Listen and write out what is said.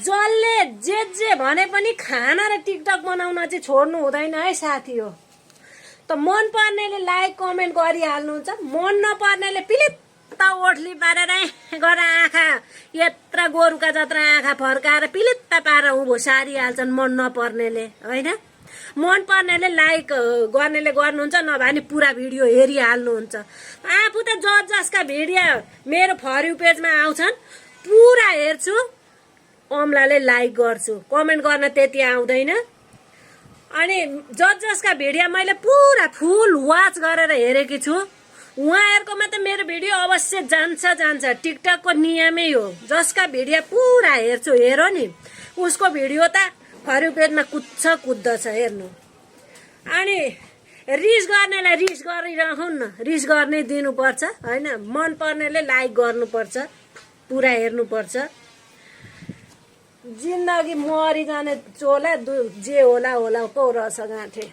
जसले जे भने पनि खाना र टिकटक बनाउन चाहिँ छोड्नु हुँदैन है साथी हो। त मन पर्नेले लाइक कमेन्ट गरिहाल्नुहुन्छ, मन नपर्नेले पिलित्त ओठली पारेर गरेर आँखा यत्र गोरुका जत्र आँखा फर्काएर पिलित्त पारेर उँभो सारिहाल्छन् मन नपर्नेले होइन। मन पर्नेले लाइक गर्नेले गर्नुहुन्छ, नभए नि पुरा भिडियो हेरिहाल्नुहुन्छ। आफू त जसका भिडियो मेरो फर यू पेजमा आउँछन् पुरा हेर्छु, अमलाले लाइक गर्छु, कमेन्ट गर्न त्यति आउँदैन। अनि जसका भिडियो मैले पुरा फुल वाच गरेर हेरेकी छु उहाँहरुकोमा त मेरो भिडियो अवश्य जान्छ। टिकटकको नियमै हो, जसका भिडियो पुरा हेर्छु हेरो नि उसको भिडियो त फर यू पेजमा कुद्दछ हेर्नु। अनि रिस गर्नेलाई रिस गरिरहन् न, रिस गर्नै दिनुपर्छ हैन। मन पर्नेले लाइक गर्नुपर्छ, पुरा हेर्नुपर्छ। जिन्दगी मरि जाने चोला जे होला पो रहेछ गाँठे।